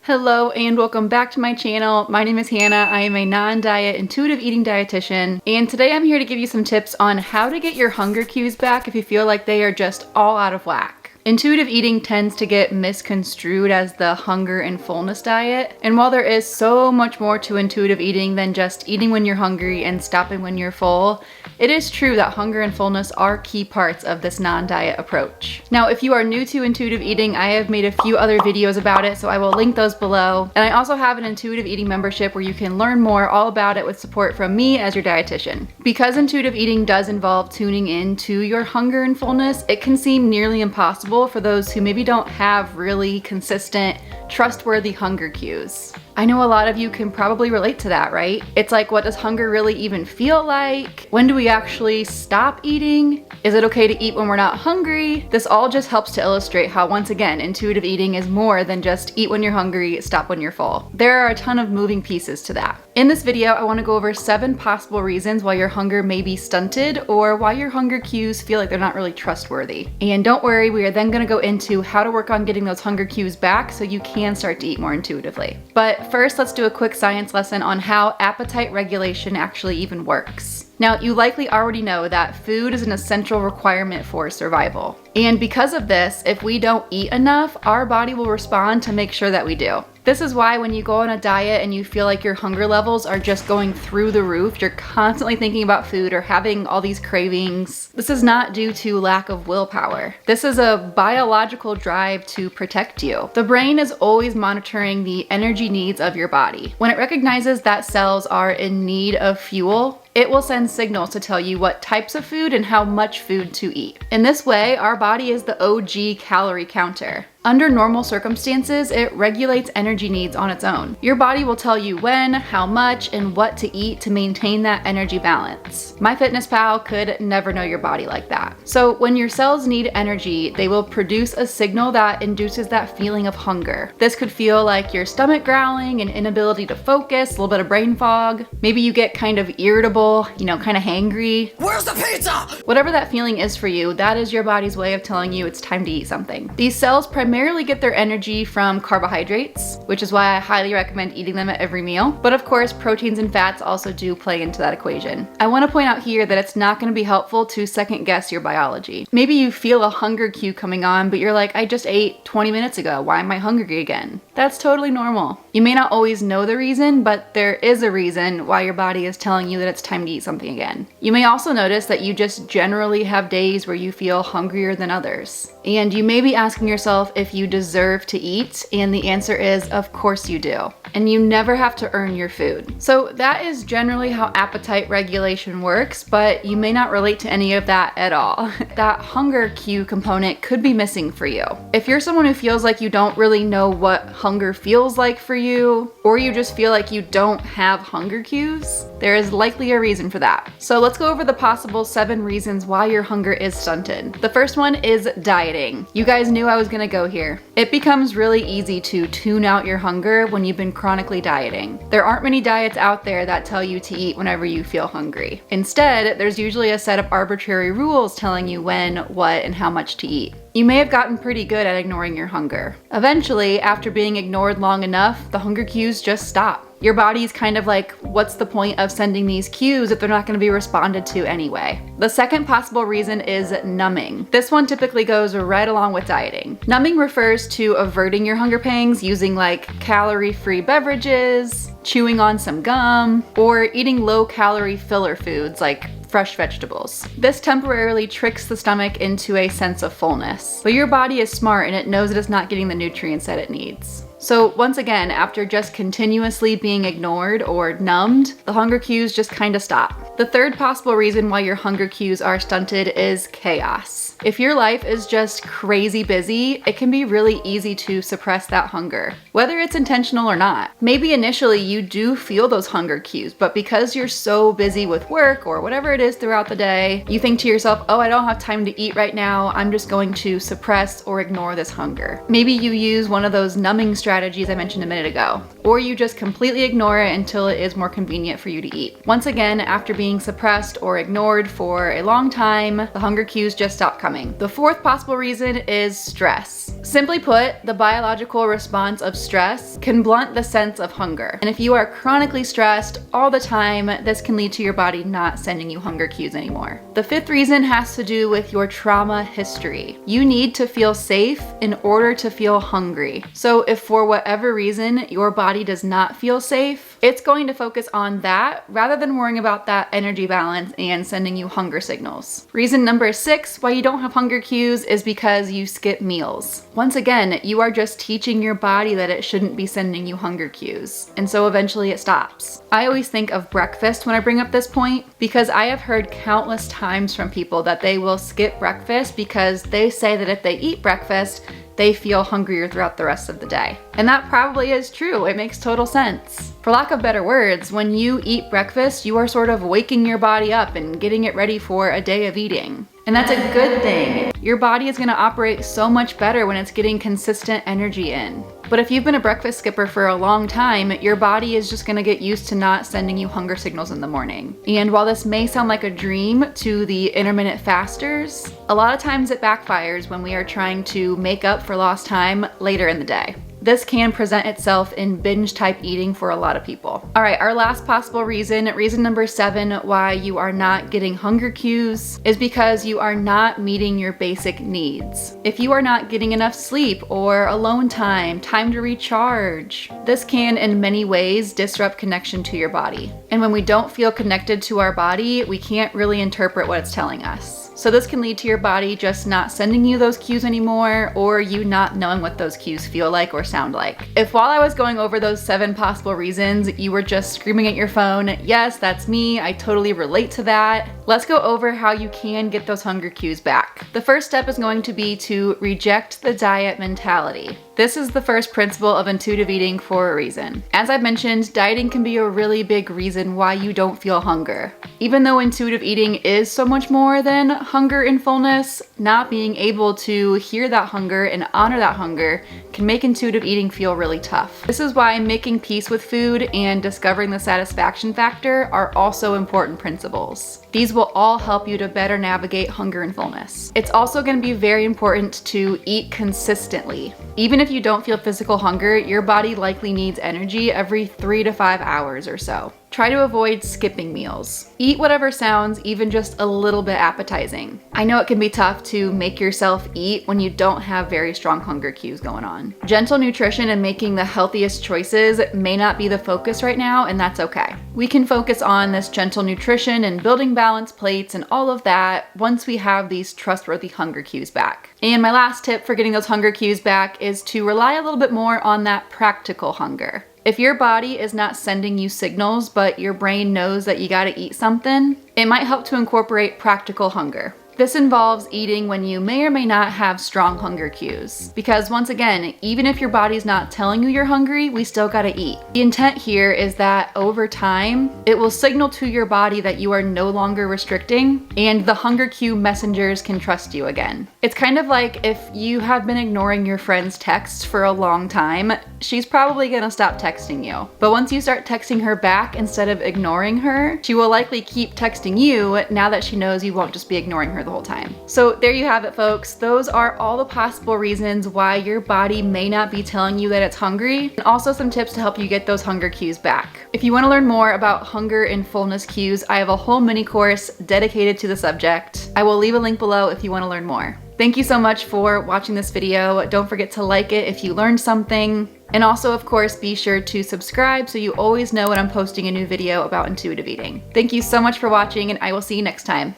Hello and welcome back to my channel. My name is Hannah. I am a non-diet intuitive eating dietitian, and today I'm here to give you some tips on how to get your hunger cues back if you feel like they are just all out of whack. Intuitive eating tends to get misconstrued as the hunger and fullness diet, and while there is so much more to intuitive eating than just eating when you're hungry and stopping when you're full, it is true that hunger and fullness are key parts of this non-diet approach. Now, if you are new to intuitive eating, I have made a few other videos about it, so I will link those below. And I also have an intuitive eating membership where you can learn more all about it with support from me as your dietitian. Because intuitive eating does involve tuning in to your hunger and fullness, it can seem nearly impossible for those who maybe don't have really consistent, trustworthy hunger cues. I know a lot of you can probably relate to that, right? It's like, what does hunger really even feel like? When do we actually stop eating? Is it okay to eat when we're not hungry? This all just helps to illustrate how, once again, intuitive eating is more than just eat when you're hungry, stop when you're full. There are a ton of moving pieces to that. In this video, I want to go over 7 possible reasons why your hunger may be stunted or why your hunger cues feel like they're not really trustworthy. And don't worry, we are then going to go into how to work on getting those hunger cues back so you can start to eat more intuitively. But first, let's do a quick science lesson on how appetite regulation actually even works. Now, you likely already know that food is an essential requirement for survival. And because of this, if we don't eat enough, our body will respond to make sure that we do. This is why when you go on a diet and you feel like your hunger levels are just going through the roof, you're constantly thinking about food or having all these cravings. This is not due to lack of willpower. This is a biological drive to protect you. The brain is always monitoring the energy needs of your body. When it recognizes that cells are in need of fuel, it will send signals to tell you what types of food and how much food to eat. In this way, our body is the OG calorie counter. Under normal circumstances, it regulates energy needs on its own. Your body will tell you when, how much, and what to eat to maintain that energy balance. MyFitnessPal could never know your body like that. So when your cells need energy, they will produce a signal that induces that feeling of hunger. This could feel like your stomach growling, an inability to focus, a little bit of brain fog. Maybe you get kind of irritable, kind of hangry. Where's the pizza? Whatever that feeling is for you, that is your body's way of telling you it's time to eat something. These cells primarily get their energy from carbohydrates, which is why I highly recommend eating them at every meal. But of course, proteins and fats also do play into that equation. I want to point out here that it's not going to be helpful to second guess your biology. Maybe you feel a hunger cue coming on, but you're like, I just ate 20 minutes ago. Why am I hungry again? That's totally normal. You may not always know the reason, but there is a reason why your body is telling you that it's time to eat something again. You may also notice that you just generally have days where you feel hungrier than others. And you may be asking yourself if you deserve to eat, and the answer is, of course you do. And you never have to earn your food. So that is generally how appetite regulation works, but you may not relate to any of that at all. That hunger cue component could be missing for you. If you're someone who feels like you don't really know what hunger feels like for you, or you just feel like you don't have hunger cues, there is likely a reason for that. So let's go over the possible 7 reasons why your hunger is stunted. The first one is dieting. You guys knew I was gonna go here. It becomes really easy to tune out your hunger when you've been chronically dieting. There aren't many diets out there that tell you to eat whenever you feel hungry. Instead, there's usually a set of arbitrary rules telling you when, what, and how much to eat. You may have gotten pretty good at ignoring your hunger. Eventually, after being ignored long enough, the hunger cues just stop. Your body's kind of like, what's the point of sending these cues if they're not going to be responded to anyway? The second possible reason is numbing. This one typically goes right along with dieting. Numbing refers to averting your hunger pangs using like calorie-free beverages, chewing on some gum, or eating low-calorie filler foods like fresh vegetables. This temporarily tricks the stomach into a sense of fullness. But your body is smart and it knows it is not getting the nutrients that it needs. So once again, after just continuously being ignored or numbed, the hunger cues just kind of stop. The third possible reason why your hunger cues are stunted is chaos. If your life is just crazy busy, it can be really easy to suppress that hunger, whether it's intentional or not. Maybe initially you do feel those hunger cues, but because you're so busy with work or whatever it is throughout the day, you think to yourself, oh, I don't have time to eat right now. I'm just going to suppress or ignore this hunger. Maybe you use one of those numbing strategies I mentioned a minute ago, or you just completely ignore it until it is more convenient for you to eat. Once again, after being suppressed or ignored for a long time, the hunger cues just stop coming. coming. The fourth possible reason is stress. Simply put, the biological response of stress can blunt the sense of hunger. And if you are chronically stressed all the time, this can lead to your body not sending you hunger cues anymore. The fifth reason has to do with your trauma history. You need to feel safe in order to feel hungry. So if for whatever reason your body does not feel safe, it's going to focus on that rather than worrying about that energy balance and sending you hunger signals. Reason number 6 why you don't have hunger cues is because you skip meals. Once again, you are just teaching your body that it shouldn't be sending you hunger cues, and so eventually it stops. I always think of breakfast when I bring up this point because I have heard countless times from people that they will skip breakfast because they say that if they eat breakfast, they feel hungrier throughout the rest of the day. And that probably is true. It makes total sense. For lack of better words, when you eat breakfast, you are sort of waking your body up and getting it ready for a day of eating. And that's a good thing. Your body is gonna operate so much better when it's getting consistent energy in. But if you've been a breakfast skipper for a long time, your body is just gonna get used to not sending you hunger signals in the morning. And while this may sound like a dream to the intermittent fasters, a lot of times it backfires when we are trying to make up for lost time later in the day. This can present itself in binge type eating for a lot of people. All right, our last possible reason number 7 why you are not getting hunger cues is because you are not meeting your basic needs. If you are not getting enough sleep or alone time to recharge, this can in many ways disrupt connection to your body. And when we don't feel connected to our body, we can't really interpret what it's telling us. So this can lead to your body just not sending you those cues anymore, or you not knowing what those cues feel like or sound like. If while I was going over those 7 possible reasons, you were just screaming at your phone, yes, that's me, I totally relate to that, let's go over how you can get those hunger cues back. The first step is going to be to reject the diet mentality. This is the first principle of intuitive eating for a reason. As I've mentioned, dieting can be a really big reason why you don't feel hunger. Even though intuitive eating is so much more than hunger and fullness, not being able to hear that hunger and honor that hunger can make intuitive eating feel really tough. This is why making peace with food and discovering the satisfaction factor are also important principles. These will all help you to better navigate hunger and fullness. It's also going to be very important to eat consistently. Even if you don't feel physical hunger, your body likely needs energy every 3 to 5 hours or so. Try to avoid skipping meals. Eat whatever sounds even just a little bit appetizing. I know it can be tough to make yourself eat when you don't have very strong hunger cues going on. Gentle nutrition and making the healthiest choices may not be the focus right now, and that's okay. We can focus on this gentle nutrition and building balanced plates and all of that once we have these trustworthy hunger cues back. And my last tip for getting those hunger cues back is to rely a little bit more on that practical hunger. If your body is not sending you signals, but your brain knows that you gotta eat something, it might help to incorporate practical hunger. This involves eating when you may or may not have strong hunger cues. Because once again, even if your body's not telling you you're hungry, we still gotta eat. The intent here is that over time, it will signal to your body that you are no longer restricting, and the hunger cue messengers can trust you again. It's kind of like if you have been ignoring your friend's texts for a long time, she's probably gonna stop texting you. But once you start texting her back instead of ignoring her, she will likely keep texting you now that she knows you won't just be ignoring her the whole time. So there you have it, folks. Those are all the possible reasons why your body may not be telling you that it's hungry, and also some tips to help you get those hunger cues back. If you want to learn more about hunger and fullness cues, I have a whole mini course dedicated to the subject. I will leave a link below if you want to learn more. Thank you so much for watching this video. Don't forget to like it if you learned something. And also, of course, be sure to subscribe so you always know when I'm posting a new video about intuitive eating. Thank you so much for watching, and I will see you next time.